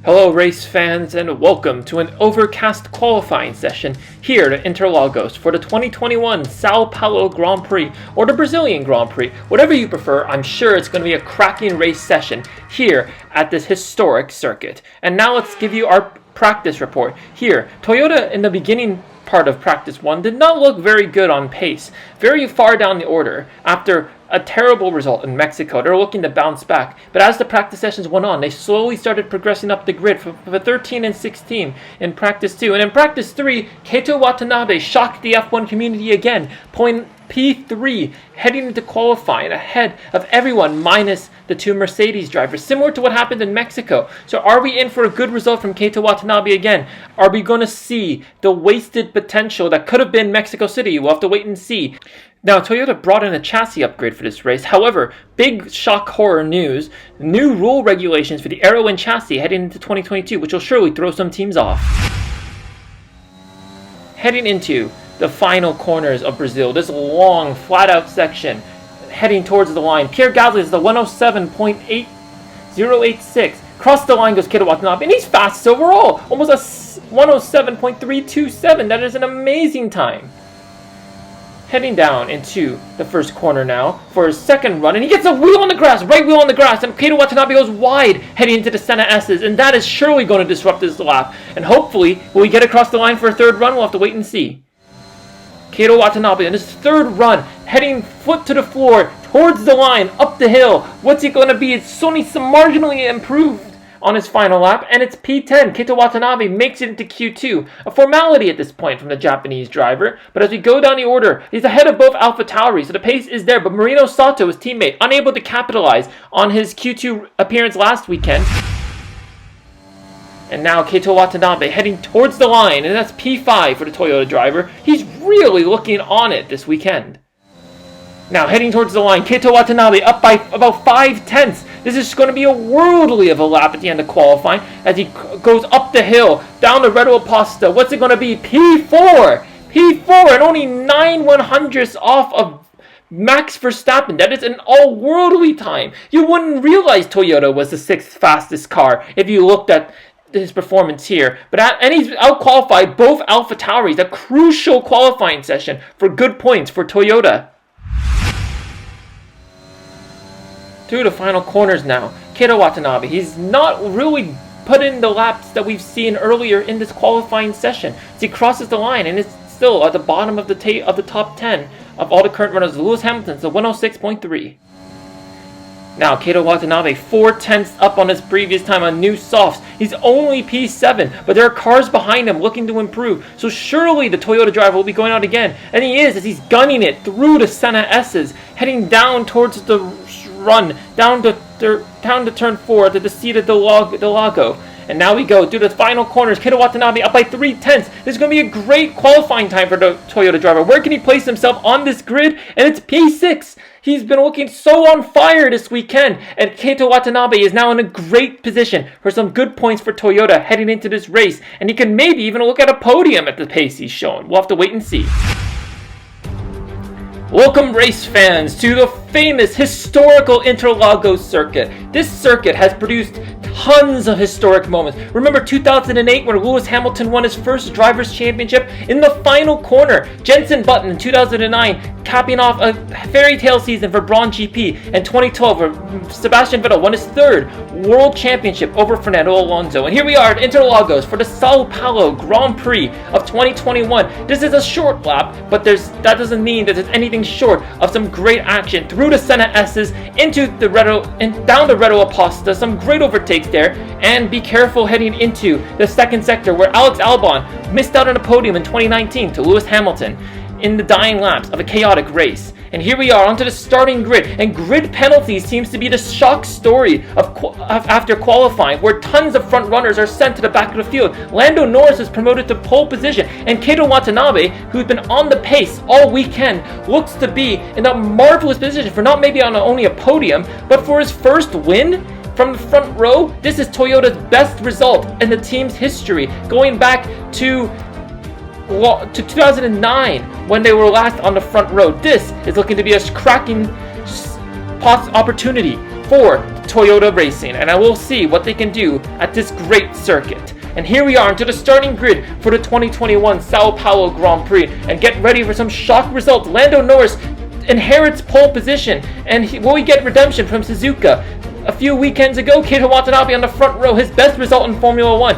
Hello race fans and welcome to an overcast qualifying session here at Interlagos for the 2021 Sao Paulo Grand Prix or the Brazilian Grand Prix. Whatever you prefer, I'm sure it's going to be a cracking race session here at this historic circuit. And now let's give you our practice report. Here, Toyota in the beginning part of practice 1 did not look very good on pace, very far down the order after a terrible result in Mexico. They're looking to bounce back. But as the practice sessions went on, they slowly started progressing up the grid for 13 and 16 in practice 2. And in practice 3, Keito Watanabe shocked the F1 community again, pulling P3, heading into qualifying ahead of everyone minus the two Mercedes drivers, similar to what happened in Mexico. So are we in for a good result from Keito Watanabe again? Are we going to see the wasted potential that could have been Mexico City? We'll have to wait and see. Now, Toyota brought in a chassis upgrade for this race. However, big shock horror news, new rule regulations for the aero and chassis heading into 2022, which will surely throw some teams off. Heading into the final corners of Brazil, this long, flat-out section, heading towards the line. Pierre Gasly is the 107.8086. Across the line goes Keito Watanabe, and he's fastest overall, almost a 107.327. That is an amazing time. Heading down into the first corner now for his second run, and he gets a wheel on the grass, right wheel on the grass, and Keito Watanabe goes wide heading into the Senna S's, and that is surely going to disrupt this lap. And hopefully, will he get across the line for a third run? We'll have to wait and see. Keito Watanabe in his third run, heading foot to the floor, towards the line, up the hill. What's it going to be? It's only some marginally improved on his final lap, and it's P10. Keito Watanabe makes it into Q2. A formality at this point from the Japanese driver, but as we go down the order, he's ahead of both AlphaTauri, so the pace is there, but Marino Sato, his teammate, unable to capitalize on his Q2 appearance last weekend. And now Keito Watanabe heading towards the line, and that's P5 for the Toyota driver. He's really looking on it this weekend. Now heading towards the line, Keito Watanabe up by about 5/10. This is going to be a worldly of a lap at the end of qualifying as he goes up the hill, down the Reto Pasta. What's it going to be? P4! P4 and only 9/100ths off of Max Verstappen. That is an all-worldly time. You wouldn't realize Toyota was the 6th fastest car if you looked at his performance here. And he's out-qualified both AlphaTauris, a crucial qualifying session for good points for Toyota. Through the final corners now, Keito Watanabe, he's not really put in the laps that we've seen earlier in this qualifying session. As he crosses the line and is still at the bottom of the top 10 of all the current runners. Lewis Hamilton's the 106.3. Now Keito Watanabe 4/10 up on his previous time on new softs. He's only P7, but there are cars behind him looking to improve. So surely the Toyota driver will be going out again. And he is, as he's gunning it through the Senna S's, heading down towards the run, down to turn 4 to the seat of the Lago. And now we go through the final corners. Keito Watanabe up by 3/10. This is going to be a great qualifying time for the Toyota driver. Where can he place himself on this grid? And it's P6. He's been looking so on fire this weekend. And Keito Watanabe is now in a great position for some good points for Toyota heading into this race. And he can maybe even look at a podium at the pace he's showing. We'll have to wait and see. Welcome race fans to the famous historical Interlagos circuit. This circuit has produced tons of historic moments. Remember 2008 when Lewis Hamilton won his first driver's championship in the final corner. Jenson Button in 2009 capping off a fairy tale season for Braun GP. And 2012 where Sebastian Vettel won his third world championship over Fernando Alonso. And here we are at Interlagos for the Sao Paulo Grand Prix of 2021. This is a short lap, but that doesn't mean that there's anything short of some great action through the Senna S's into the Reto and down the Reto Pasta. Some great overtakes there, and be careful heading into the second sector where Alex Albon missed out on a podium in 2019 to Lewis Hamilton in the dying laps of a chaotic race. And here we are onto the starting grid, and grid penalties seems to be the shock story of after qualifying, where tons of front runners are sent to the back of the field. Lando Norris is promoted to pole position, and Keito Watanabe, who's been on the pace all weekend, looks to be in a marvelous position for not maybe on only a podium, but for his first win from the front row. This is Toyota's best result in the team's history, going back to 2009 when they were last on the front row. This is looking to be a cracking opportunity for Toyota Racing, and I will see what they can do at this great circuit. And here we are into the starting grid for the 2021 Sao Paulo Grand Prix, and get ready for some shock results. Lando Norris inherits pole position, and will we get redemption from Suzuka? A few weekends ago, Keita Watanabe on the front row, his best result in Formula 1,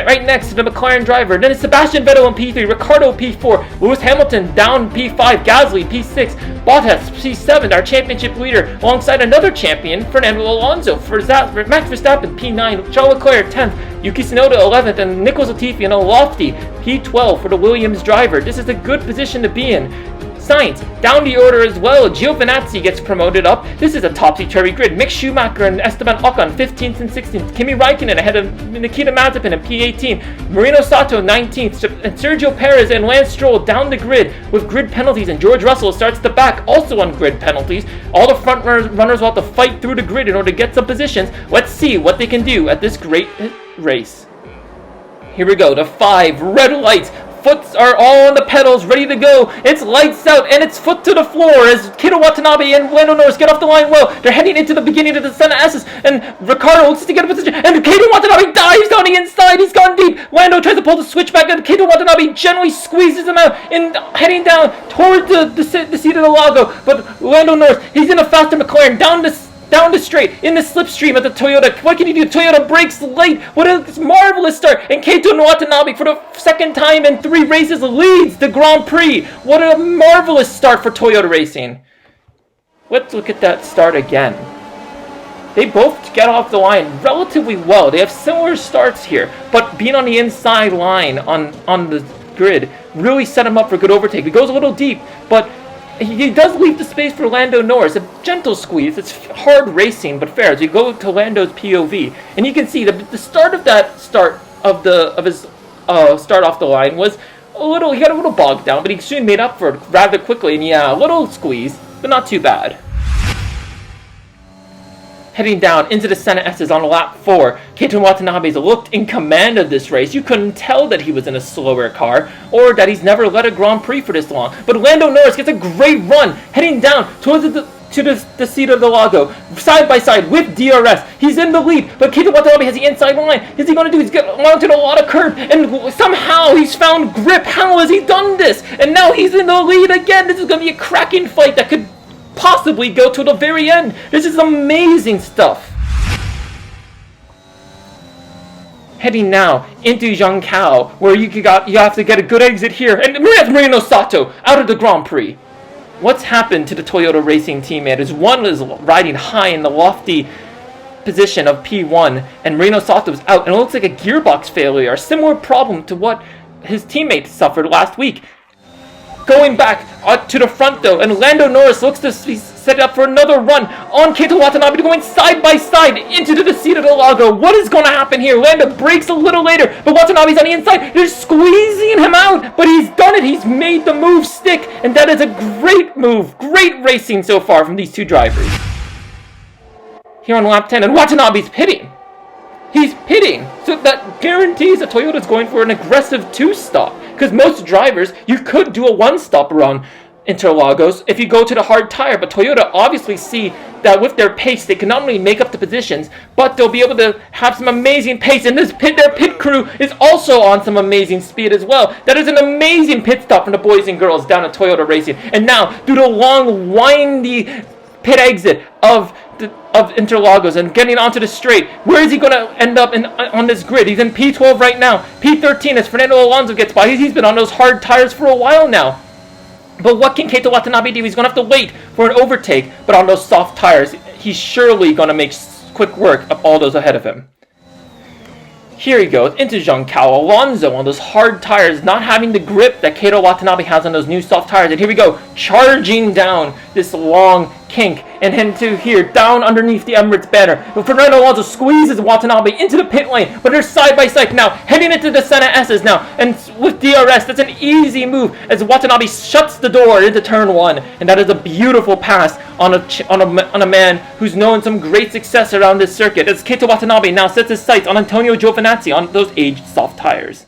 right next to the McLaren driver. Then it's Sebastian Vettel in P3, Ricciardo P4, Lewis Hamilton down P5, Gasly P6, Bottas P7, our championship leader, alongside another champion, Fernando Alonso. For Max Verstappen P9, Charles Leclerc 10th, Yuki Tsunoda 11th, and Nicholas Latifi in a lofty P12 for the Williams driver. This is a good position to be in. Sainz down the order as well. Giovinazzi gets promoted up. This is a topsy-turvy grid. Mick Schumacher and Esteban Ocon 15th and 16th. Kimi Raikkonen ahead of Nikita Mazepin in P18. Marino Sato 19th. And Sergio Perez and Lance Stroll down the grid with grid penalties. And George Russell starts the back also on grid penalties. All the front runners will have to fight through the grid in order to get some positions. Let's see what they can do at this great race. Here we go. The 5 red lights. Foots are all on the pedals, ready to go. It's lights out, and it's foot to the floor as Keita Watanabe and Lando Norris get off the line well. They're heading into the beginning of the Senna S's, and Ricciardo looks to get a position, and Keita Watanabe dives down the inside. He's gone deep. Lando tries to pull the switch back, and Keita Watanabe gently squeezes him out, and heading down towards the seat of the Lago. But Lando Norris, he's in a faster McLaren, down the straight, in the slipstream of the Toyota. What can he do? Toyota brakes late. What a marvelous start. And Keita Watanabe, for the second time in 3 races, leads the Grand Prix. What a marvelous start for Toyota Racing. Let's look at that start again. They both get off the line relatively well. They have similar starts here, but being on the inside line on the grid really set him up for a good overtake. It goes a little deep, but he does leave the space for Lando Norris. A gentle squeeze. It's hard racing, but fair. As you go to Lando's POV, and you can see the start of his start off the line was a little. He got a little bogged down, but he soon made up for it rather quickly. And yeah, a little squeeze, but not too bad. Heading down into the Senna S's on lap 4, Keita Watanabe's looked in command of this race. You couldn't tell that he was in a slower car, or that he's never led a Grand Prix for this long. But Lando Norris gets a great run, heading down towards the seat of the Lago, side by side with DRS. He's in the lead, but Keita Watanabe has the inside line. What's he going to do? He's mounted a lot of curb, and somehow he's found grip. How has he done this? And now he's in the lead again. This is going to be a cracking fight that could possibly go to the very end. This is amazing stuff. Heading now into Zhangkao, where you have to get a good exit here, and that's Marino Sato out of the Grand Prix. What's happened to the Toyota Racing teammate is one is riding high in the lofty position of P1, and Marino Sato is out, and it looks like a gearbox failure, a similar problem to what his teammate suffered last week. Going back to the front though, and Lando Norris looks to be set up for another run on Keita Watanabe, going side by side into the seat of the Lago. What is going to happen here? Lando breaks a little later, but Watanabe's on the inside. They're squeezing him out, but he's done it. He's made the move stick, and that is a great move. Great racing so far from these two drivers. Here on lap 10, and Watanabe's pitting. He's pitting, so that guarantees that Toyota's going for an aggressive 2-stop. Because most drivers, you could do a 1-stop around Interlagos if you go to the hard tire. But Toyota obviously see that with their pace, they can not only make up the positions, but they'll be able to have some amazing pace. And their pit crew is also on some amazing speed as well. That is an amazing pit stop from the boys and girls down at Toyota Racing. And now, through the long, windy pit exit of Interlagos and getting onto the straight. Where is he going to end up on this grid? He's in P12 right now. P13 as Fernando Alonso gets by. He's been on those hard tires for a while now. But what can Keita Watanabe do? He's going to have to wait for an overtake. But on those soft tires, he's surely going to make quick work of all those ahead of him. Here he goes into Zhangkao. Alonso on those hard tires, not having the grip that Keita Watanabe has on those new soft tires. And here we go, charging down this long kink and into here, down underneath the Emirates banner. Fernando Alonso squeezes Watanabe into the pit lane, but they're side by side now, heading into the Senna S's now. And with DRS, that's an easy move as Watanabe shuts the door into turn 1. And that is a beautiful pass on a man who's known some great success around this circuit. As Keita Watanabe now sets his sights on Antonio Giovinazzi on those aged soft tires.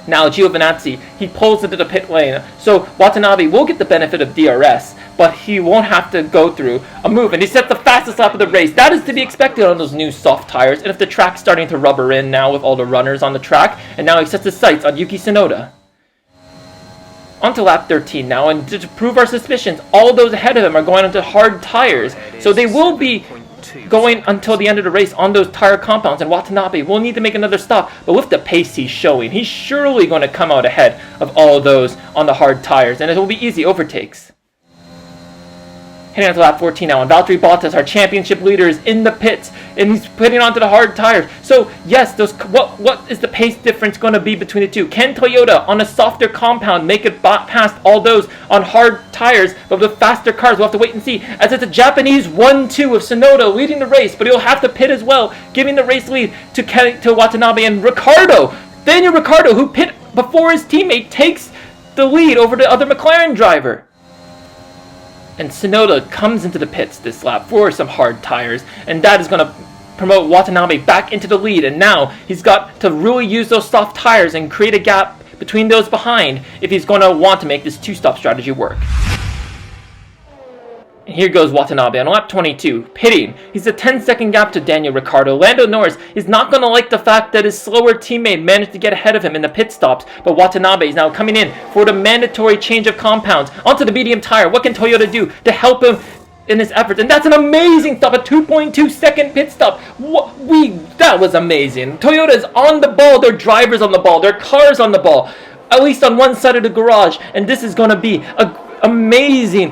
Now Giovinazzi, he pulls into the pit lane, so Watanabe will get the benefit of DRS, but he won't have to go through a move, and he sets the fastest lap of the race. That is to be expected on those new soft tires, and if the track's starting to rubber in now with all the runners on the track, and now he sets his sights on Yuki Tsunoda. On to lap 13 now, and to prove our suspicions, all those ahead of him are going onto hard tires, so they will be going until the end of the race on those tire compounds, and Watanabe will need to make another stop, but with the pace he's showing, he's surely going to come out ahead of all of those on the hard tires, and it will be easy overtakes. Heading on to lap 14 now, and Valtteri Bottas, our championship leader, is in the pits, and he's putting onto the hard tires. So, yes, what is the pace difference going to be between the two? Can Toyota, on a softer compound, make it past all those on hard tires, but with faster cars? We'll have to wait and see, as it's a Japanese 1-2 of Tsunoda leading the race, but he'll have to pit as well, giving the race lead to Watanabe and Ricciardo. Daniel Ricciardo, who pit before his teammate, takes the lead over the other McLaren driver. And Tsunoda comes into the pits this lap for some hard tires, and that is going to promote Watanabe back into the lead, and now he's got to really use those soft tires and create a gap between those behind if he's going to want to make this two-stop strategy work. And here goes Watanabe on lap 22, pitting. He's a 10-second gap to Daniel Ricciardo. Lando Norris is not going to like the fact that his slower teammate managed to get ahead of him in the pit stops, but Watanabe is now coming in for the mandatory change of compounds onto the medium tire. What can Toyota do to help him in his efforts? And that's an amazing stop, a 2.2 second pit stop. That was amazing. Toyota is on the ball, their drivers on the ball, their cars on the ball, at least on one side of the garage, and this is going to be an amazing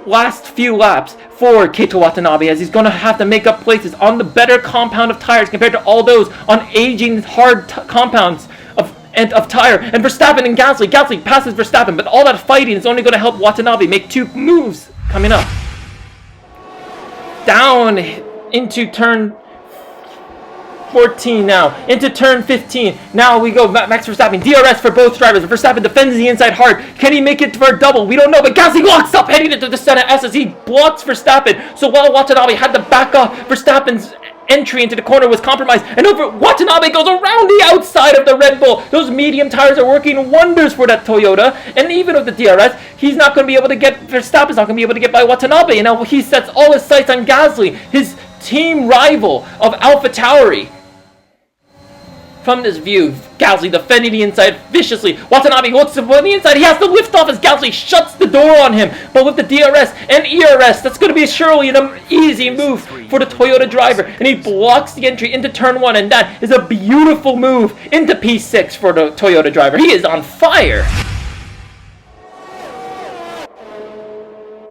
last few laps for Keito Watanabe, as he's going to have to make up places on the better compound of tires compared to all those on aging hard compounds of tire. And Verstappen and Gasly passes Verstappen, but all that fighting is only going to help Watanabe make two moves coming up. Down into turn 14 now, into turn 15. Now we go Max Verstappen, DRS for both drivers. Verstappen defends the inside hard. Can he make it for a double? We don't know, but Gasly locks up heading into the center S as he blocks Verstappen. So while Watanabe had to back off, Verstappen's entry into the corner was compromised, and Watanabe goes around the outside of the Red Bull. Those medium tires are working wonders for that Toyota, and even with the DRS, he's not going to be able to get, Verstappen's not going to be able to get by Watanabe, and now he sets all his sights on Gasly, his team rival of AlphaTauri. From this view, Gasly defending the inside viciously. Watanabe looks on the inside. He has to lift off as Gasly shuts the door on him. But with the DRS and ERS, that's going to be surely an easy move for the Toyota driver. And he blocks the entry into turn 1. And that is a beautiful move into P6 for the Toyota driver. He is on fire.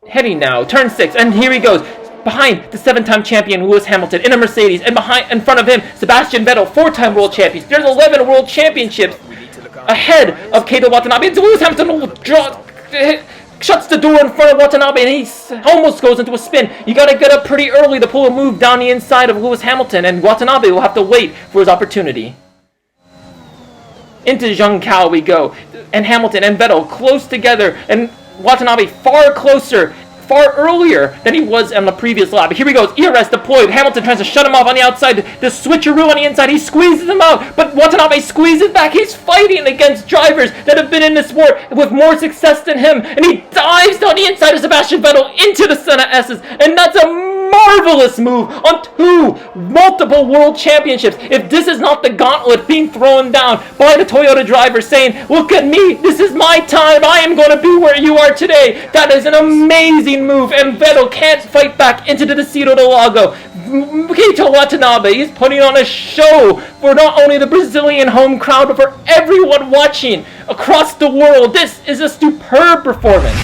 Heading now, turn 6. And here he goes. Behind the 7-time champion Lewis Hamilton in a Mercedes, and in front of him Sebastian Vettel, 4-time world champions. There's 11 world championships ahead of Keito Watanabe. And Lewis Hamilton shuts the door in front of Watanabe, and he almost goes into a spin. You got to get up pretty early to pull a move down the inside of Lewis Hamilton, and Watanabe will have to wait for his opportunity. Into Zhangkao we go, and Hamilton and Vettel close together, and Watanabe far earlier than he was on the previous lap. But here he goes, ERS deployed. Hamilton tries to shut him off on the outside. The switcheroo on the inside, he squeezes him out, but Watanabe squeezes back. He's fighting against drivers that have been in this sport with more success than him, and he dives down the inside of Sebastian Vettel into the center S's, and that's a marvelous move on multiple world championships. If this is not the gauntlet being thrown down by the Toyota driver saying, look at me, this is my time, I am going to be where you are today. That is an amazing move, and Vettel can't fight back into the Desierto del Lago. Keito Watanabe is putting on a show for not only the Brazilian home crowd, but for everyone watching across the world. This is a superb performance.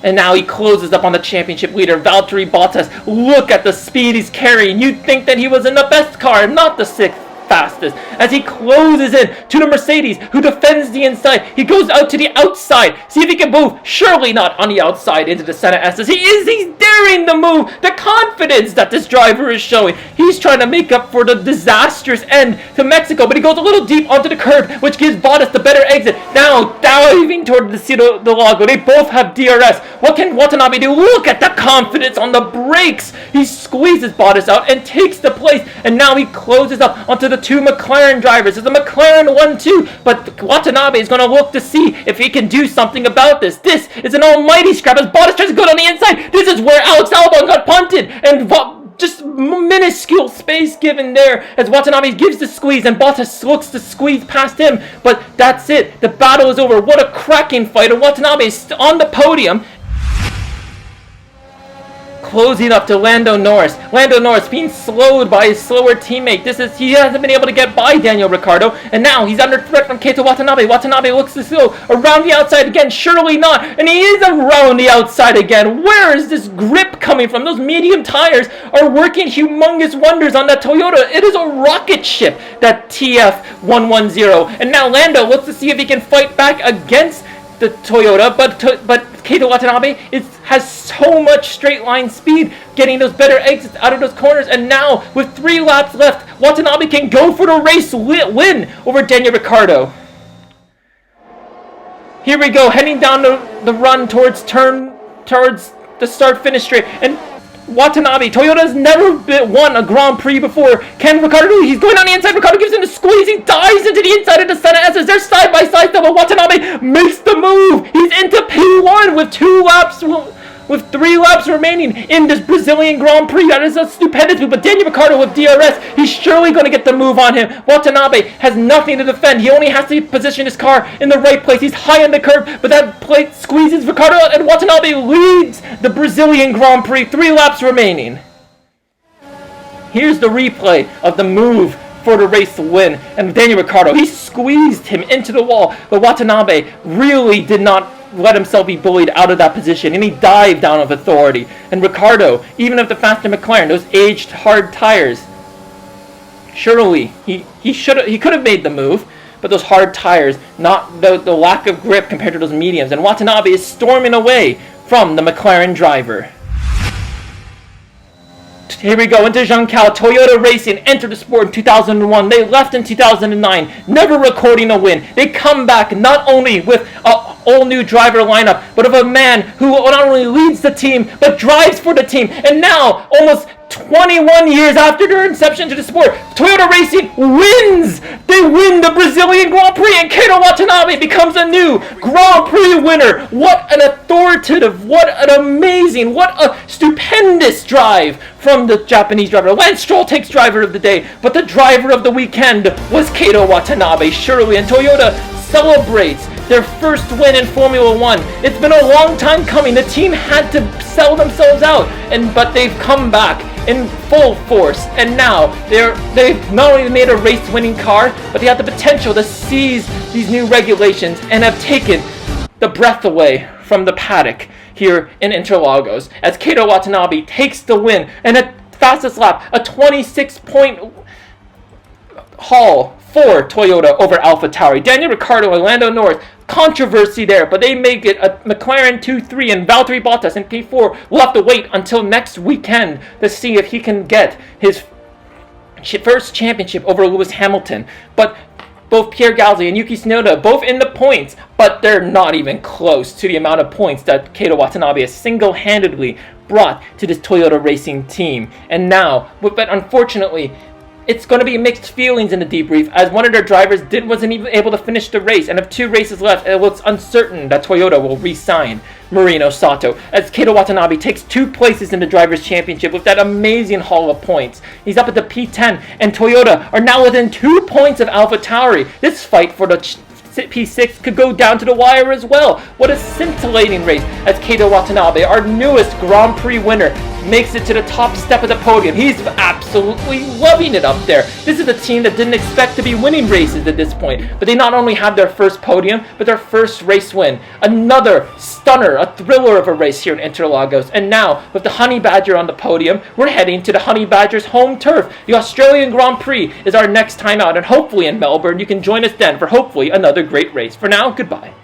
And now he closes up on the championship leader, Valtteri Bottas. Look at the speed he's carrying. You'd think that he was in the best car, not the 6th fastest. As he closes in to the Mercedes, who defends the inside. He goes out to the outside. See if he can move. Surely not on the outside into the center S's. He's daring the move. The confidence that this driver is showing. He's trying to make up for the disastrous end to Mexico, but he goes a little deep onto the curb, which gives Bottas the better exit. Now diving toward the Desierto del Lago. They both have DRS. What can Watanabe do? Look at the confidence on the brakes. He squeezes Bottas out and takes the place, and now he closes up onto the the two McLaren drivers. It's the McLaren 1-2, but Watanabe is going to look to see if he can do something about this. This is an almighty scrap as Bottas tries to go down the inside. This is where Alex Albon got punted, and just minuscule space given there as Watanabe gives the squeeze and Bottas looks to squeeze past him, but that's it. The battle is over. What a cracking fight, and Watanabe is on the podium. Closing up to Lando Norris. Lando Norris being slowed by his slower teammate. He hasn't been able to get by Daniel Ricciardo, and now he's under threat from Keito Watanabe. Watanabe looks to go around the outside again. Surely not, and he is around the outside again. Where is this grip coming from? Those medium tires are working humongous wonders on that Toyota. It is a rocket ship, that TF110, and now Lando looks to see if he can fight back against the Toyota, but Keito Watanabe has so much straight line speed, getting those better exits out of those corners, and now with 3 laps left, Watanabe can go for the race win over Daniel Ricciardo. Here we go, heading down the run towards the start-finish straight, and Watanabe, Toyota's never won a Grand Prix before. Can Ricciardo do it? He's going on the inside. Ricciardo gives him a squeeze. He dives into the inside of the Senna S's. They're side by side, but Watanabe makes the move. He's into P1 with 3 laps remaining in this Brazilian Grand Prix. That is a stupendous move, but Daniel Ricciardo with DRS, he's surely going to get the move on him. Watanabe has nothing to defend. He only has to position his car in the right place. He's high on the curve, but that plate squeezes Ricciardo out, and Watanabe leads the Brazilian Grand Prix. 3 laps remaining. Here's the replay of the move for the race to win, and Daniel Ricciardo, he squeezed him into the wall, but Watanabe really did not let himself be bullied out of that position, and he dived down with authority. And Ricciardo, even if the faster McLaren, those aged hard tires, surely he could have made the move, but those hard tires, not the lack of grip compared to those mediums, and Watanabe is storming away from the McLaren driver. Here we go into Zhangqiao. Toyota Racing entered the sport in 2001. They left in 2009, never recording a win. They come back not only with a all-new driver lineup, but of a man who not only leads the team, but drives for the team. And now, almost 21 years after their inception to the sport, Toyota Racing wins! They win the Brazilian Grand Prix, and Keito Watanabe becomes a new Grand Prix winner. What an authoritative, what an amazing, what a stupendous drive from the Japanese driver. Lance Stroll takes driver of the day, but the driver of the weekend was Keito Watanabe, surely, and Toyota celebrates their first win in Formula 1. It's been a long time coming. The team had to sell themselves out, but they've come back in full force, and now they've not only made a race-winning car, but they have the potential to seize these new regulations and have taken the breath away from the paddock here in Interlagos as Keito Watanabe takes the win and a fastest lap, a 26-point haul for Toyota over AlphaTauri. Daniel Ricciardo and Lando Norris, controversy there, but they make it a McLaren 2-3, and Valtteri Bottas in P4 will have to wait until next weekend to see if he can get his first championship over Lewis Hamilton. But both Pierre Gasly and Yuki Tsunoda both in the points, but they're not even close to the amount of points that Keito Watanabe has single-handedly brought to this Toyota Racing team. And now, but unfortunately, it's going to be mixed feelings in the debrief, as one of their drivers wasn't even able to finish the race, and of 2 races left, it looks uncertain that Toyota will re-sign Marino Sato, as Keito Watanabe takes 2 places in the Drivers' Championship with that amazing haul of points. He's up at the P10, and Toyota are now within 2 points of AlphaTauri. This fight for the P6 could go down to the wire as well. What a scintillating race as Keito Watanabe, our newest Grand Prix winner, makes it to the top step of the podium. He's absolutely loving it up there. This is a team that didn't expect to be winning races at this point, but they not only have their first podium, but their first race win. Another stunner, a thriller of a race here in Interlagos. And now, with the Honey Badger on the podium, we're heading to the Honey Badger's home turf. The Australian Grand Prix is our next time out, and hopefully in Melbourne, you can join us then for hopefully another great race. For now, goodbye.